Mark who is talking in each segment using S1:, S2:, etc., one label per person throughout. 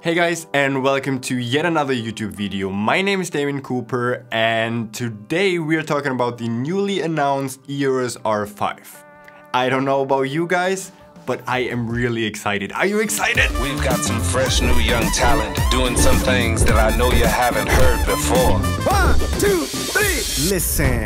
S1: Hey guys, and welcome to yet another YouTube video. My name is Damien Cooper, and today we are talking about the newly announced EOS R5. I don't know about you guys, but I am really excited. Are you excited?
S2: We've got some fresh new young talent doing some things that I know you haven't heard before.
S3: 1, 2, 3, listen.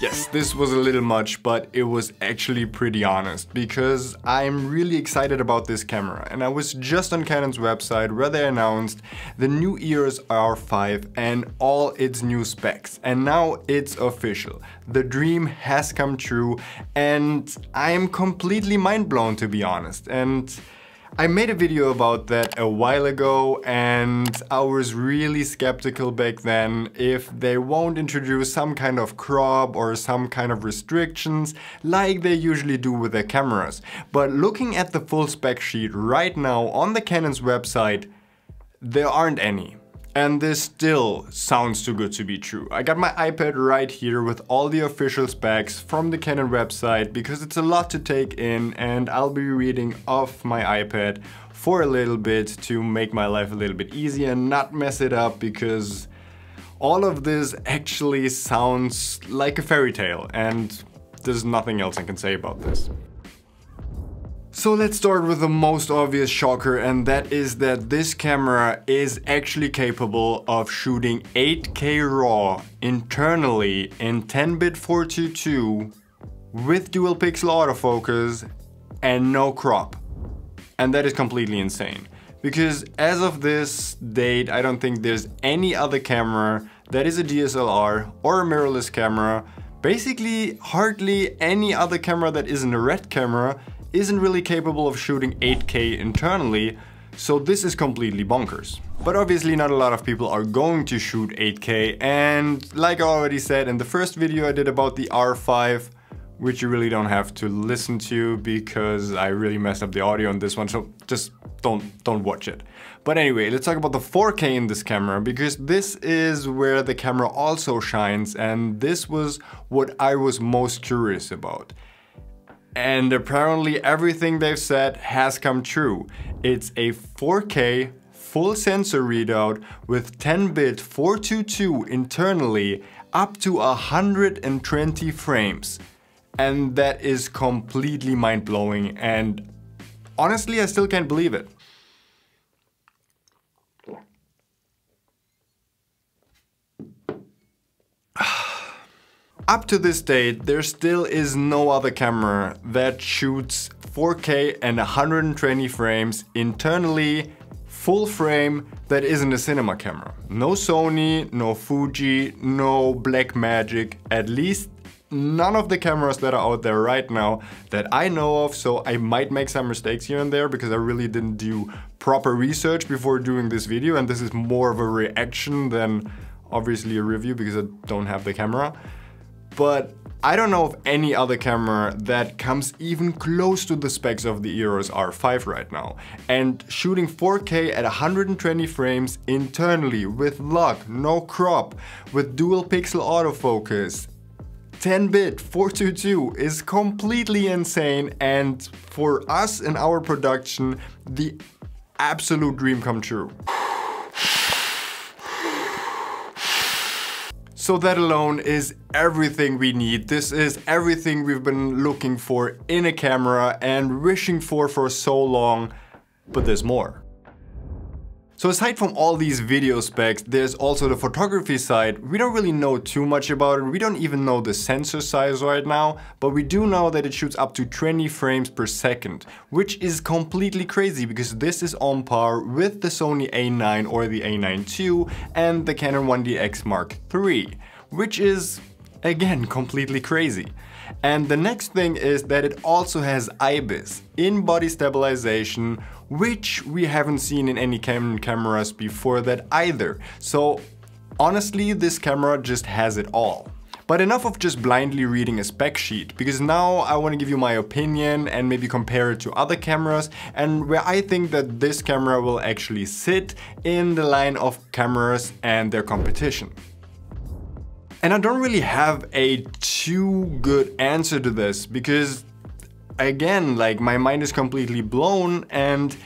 S1: Yes, this was a little much, but it was actually pretty honest because I'm really excited about this camera. And I was just on Canon's website where they announced the new EOS R5 and all its new specs. And now it's official. The dream has come true and I'm completely mind blown, to be honest. And I made a video about that a while ago and I was really skeptical back then if they won't introduce some kind of crop or some kind of restrictions like they usually do with their cameras. But looking at the full spec sheet right now on the Canon's website, there aren't any. And this still sounds too good to be true. I got my iPad right here with all the official specs from the Canon website because it's a lot to take in and I'll be reading off my iPad for a little bit to make my life a little bit easier and not mess it up because all of this actually sounds like a fairy tale and there's nothing else I can say about this. So let's start with the most obvious shocker, and that is that this camera is actually capable of shooting 8K RAW internally in 10-bit 422 with dual pixel autofocus and no crop. And that is completely insane. Because as of this date, I don't think there's any other camera that is a DSLR or a mirrorless camera. Basically, hardly any other camera that isn't a RED camera isn't really capable of shooting 8K internally, so this is completely bonkers. But obviously not a lot of people are going to shoot 8K, and like I already said in the first video I did about the R5, which you really don't have to listen to because I really messed up the audio on this one, so just don't watch it. But anyway, let's talk about the 4K in this camera because this is where the camera also shines, and this was what I was most curious about. And apparently everything they've said has come true. It's a 4K full sensor readout with 10-bit 422 internally up to 120 frames. And that is completely mind-blowing and honestly I still can't believe it. Up to this date, there still is no other camera that shoots 4K and 120 frames internally, full frame, that isn't a cinema camera. No Sony, no Fuji, no Blackmagic, at least none of the cameras that are out there right now that I know of, so I might make some mistakes here and there because I really didn't do proper research before doing this video, and this is more of a reaction than obviously a review because I don't have the camera. But I don't know of any other camera that comes even close to the specs of the EOS R5 right now. And shooting 4K at 120 frames internally with lock, no crop, with dual pixel autofocus, 10-bit 422 is completely insane, and for us in our production, the absolute dream come true. So that alone is everything we need. This is everything we've been looking for in a camera and wishing for so long, but there's more. So aside from all these video specs, there's also the photography side. We don't really know too much about it. We don't even know the sensor size right now, but we do know that it shoots up to 20 frames per second, which is completely crazy because this is on par with the Sony A9 or the A9 II and the Canon 1DX Mark III, which is again completely crazy. And the next thing is that it also has IBIS, in-body stabilization, which we haven't seen in any Canon cameras before that either. So honestly, this camera just has it all. But enough of just blindly reading a spec sheet, because now I want to give you my opinion and maybe compare it to other cameras and where I think that this camera will actually sit in the line of cameras and their competition. And I don't really have a too good answer to this because again, like my mind is completely blown. And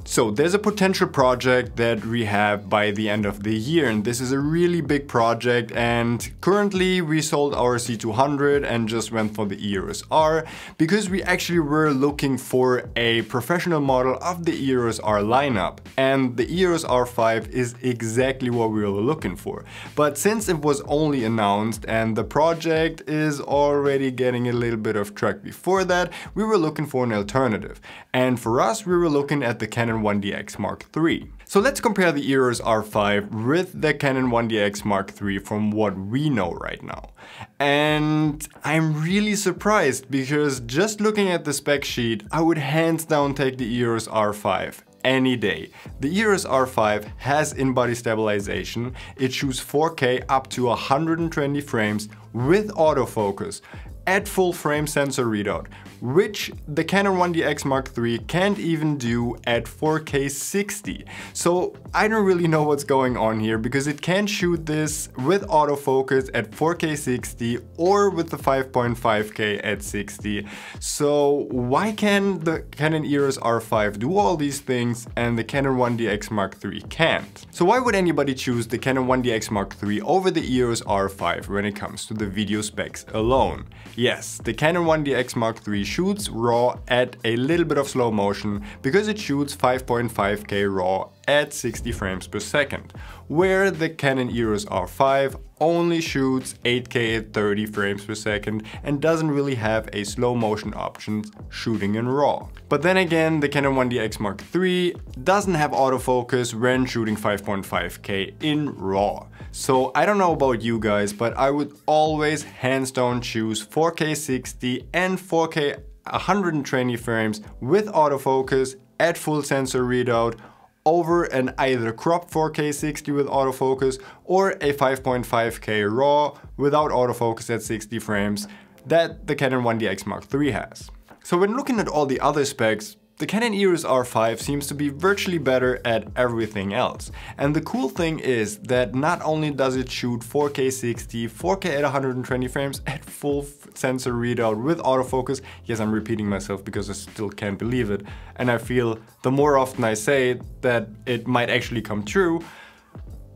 S1: so there's a potential project that we have by the end of the year, and this is a really big project, and currently we sold our C200 and just went for the EOS R because we actually were looking for a professional model of the EOS R lineup, and the EOS R5 is exactly what we were looking for. But since it was only announced and the project is already getting a little bit of track before that, we were looking for an alternative. And for us, we were looking at the Canon 1DX Mark III. So let's compare the EOS R5 with the Canon 1DX Mark III from what we know right now. And I'm really surprised because just looking at the spec sheet, I would hands down take the EOS R5 any day. The EOS R5 has in-body stabilization, it shoots 4K up to 120 frames with autofocus at full frame sensor readout, which the Canon 1DX Mark III can't even do at 4K 60. So I don't really know what's going on here because it can't shoot this with autofocus at 4K 60 or with the 5.5K at 60. So why can the Canon EOS R5 do all these things and the Canon 1DX Mark III can't? So why would anybody choose the Canon 1DX Mark III over the EOS R5 when it comes to the video specs alone? Yes, the Canon 1DX Mark III shoots RAW at a little bit of slow motion because it shoots 5.5K RAW at 60 frames per second, where the Canon EOS R5 only shoots 8K at 30 frames per second and doesn't really have a slow motion option shooting in RAW. But then again, the Canon 1DX Mark III doesn't have autofocus when shooting 5.5K in RAW. So I don't know about you guys, but I would always hands down choose 4K 60 and 4K 120 frames with autofocus at full sensor readout over an either cropped 4K 60 with autofocus or a 5.5K RAW without autofocus at 60 frames that the Canon 1DX Mark III has. So when looking at all the other specs, the Canon EOS R5 seems to be virtually better at everything else. And the cool thing is that not only does it shoot 4K 60, 4K at 120 frames at full sensor readout with autofocus. Yes, I'm repeating myself because I still can't believe it. And I feel the more often I say it, that it might actually come true.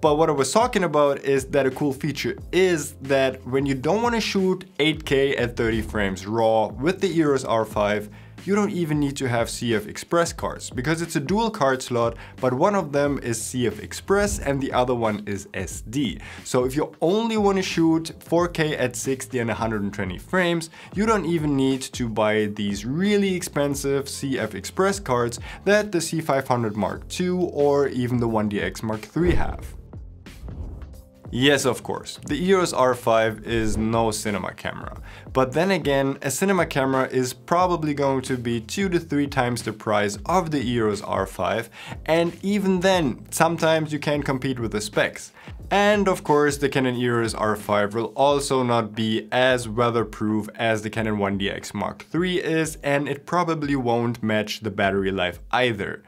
S1: But what I was talking about is that a cool feature is that when you don't want to shoot 8K at 30 frames RAW with the EOS R5, you don't even need to have CF Express cards because it's a dual card slot, but one of them is CF Express and the other one is SD. So if you only want to shoot 4K at 60 and 120 frames, you don't even need to buy these really expensive CF Express cards that the C500 Mark II or even the 1DX Mark III have. Yes, of course, the EOS R5 is no cinema camera. But then again, a cinema camera is probably going to be 2 to 3 times the price of the EOS R5, and even then, sometimes you can't compete with the specs. And of course, the Canon EOS R5 will also not be as weatherproof as the Canon 1DX Mark III is, and it probably won't match the battery life either.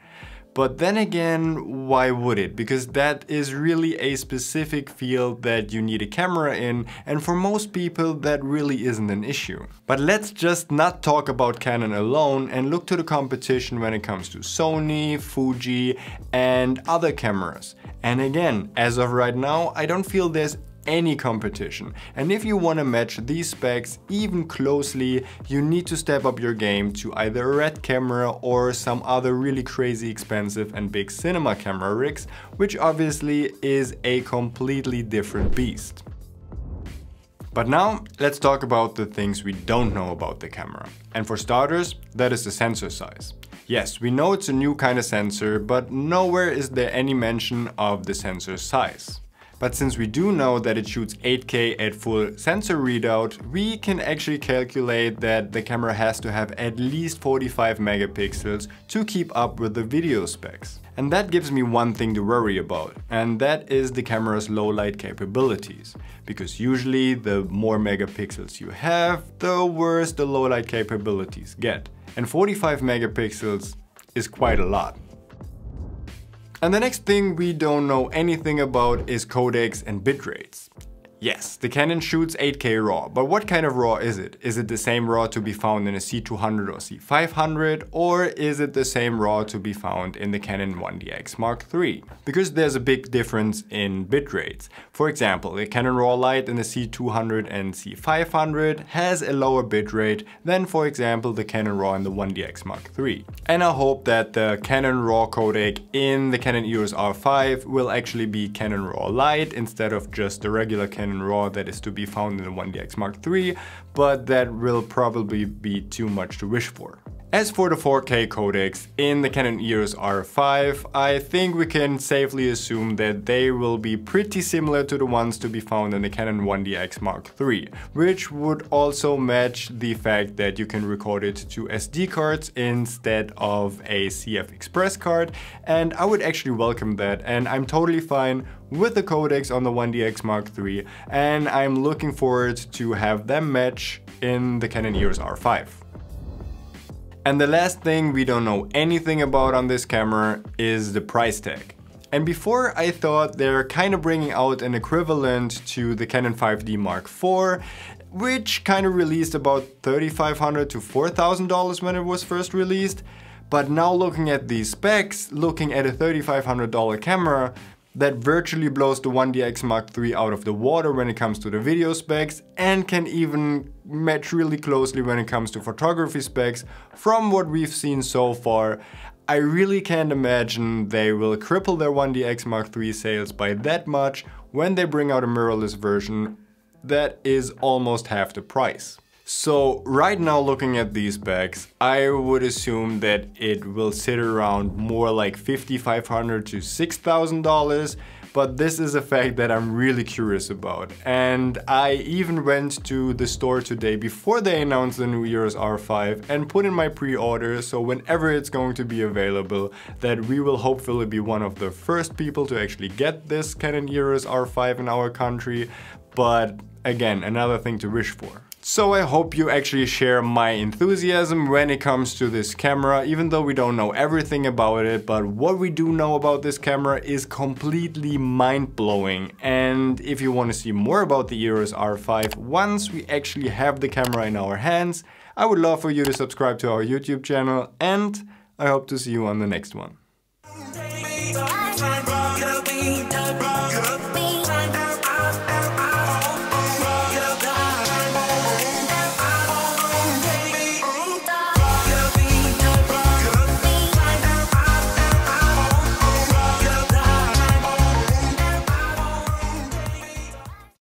S1: But then again, why would it? Because that is really a specific field that you need a camera in, and for most people that really isn't an issue. But let's just not talk about Canon alone and look to the competition when it comes to Sony, Fuji and other cameras. And again, as of right now, I don't feel there's any competition. And if you want to match these specs even closely, you need to step up your game to either a RED camera or some other really crazy expensive and big cinema camera rigs, which obviously is a completely different beast. But now let's talk about the things we don't know about the camera. And for starters, that is the sensor size. Yes, we know it's a new kind of sensor, but nowhere is there any mention of the sensor size. But since we do know that it shoots 8K at full sensor readout, we can actually calculate that the camera has to have at least 45 megapixels to keep up with the video specs. And that gives me one thing to worry about, and that is the camera's low light capabilities. Because usually the more megapixels you have, the worse the low light capabilities get. And 45 megapixels is quite a lot. And the next thing we don't know anything about is codecs and bit rates. Yes, the Canon shoots 8K RAW, but what kind of RAW is it? Is it the same RAW to be found in a C200 or C500, or is it the same RAW to be found in the Canon 1DX Mark III? Because there's a big difference in bit rates. For example, the Canon RAW Lite in the C200 and C500 has a lower bit rate than, for example, the Canon RAW in the 1DX Mark III. And I hope that the Canon RAW codec in the Canon EOS R5 will actually be Canon RAW Lite instead of just the regular Canon RAW that is to be found in the 1DX Mark III, but that will probably be too much to wish for. As for the 4K codecs in the Canon EOS R5, I think we can safely assume that they will be pretty similar to the ones to be found in the Canon 1DX Mark III, which would also match the fact that you can record it to SD cards instead of a CF Express card, and I would actually welcome that, and I'm totally fine with the codecs on the 1DX Mark III, and I'm looking forward to have them match in the Canon EOS R5. And the last thing we don't know anything about on this camera is the price tag. And before I thought they're kind of bringing out an equivalent to the Canon 5D Mark IV, which kind of released about $3,500 to $4,000 when it was first released. But now looking at these specs, looking at a $3,500 camera, that virtually blows the 1DX Mark III out of the water when it comes to the video specs, and can even match really closely when it comes to photography specs. From what we've seen so far, I really can't imagine they will cripple their 1DX Mark III sales by that much when they bring out a mirrorless version that is almost half the price. So right now, looking at these specs, I would assume that it will sit around more like $5,500 to $6,000, but this is a fact that I'm really curious about. And I even went to the store today before they announced the new EOS R5 and put in my pre-order, so whenever it's going to be available, that we will hopefully be one of the first people to actually get this Canon EOS R5 in our country. But again, another thing to wish for. So I hope you actually share my enthusiasm when it comes to this camera, even though we don't know everything about it, but what we do know about this camera is completely mind-blowing. And if you want to see more about the EOS R5 once we actually have the camera in our hands, I would love for you to subscribe to our YouTube channel, and I hope to see you on the next one.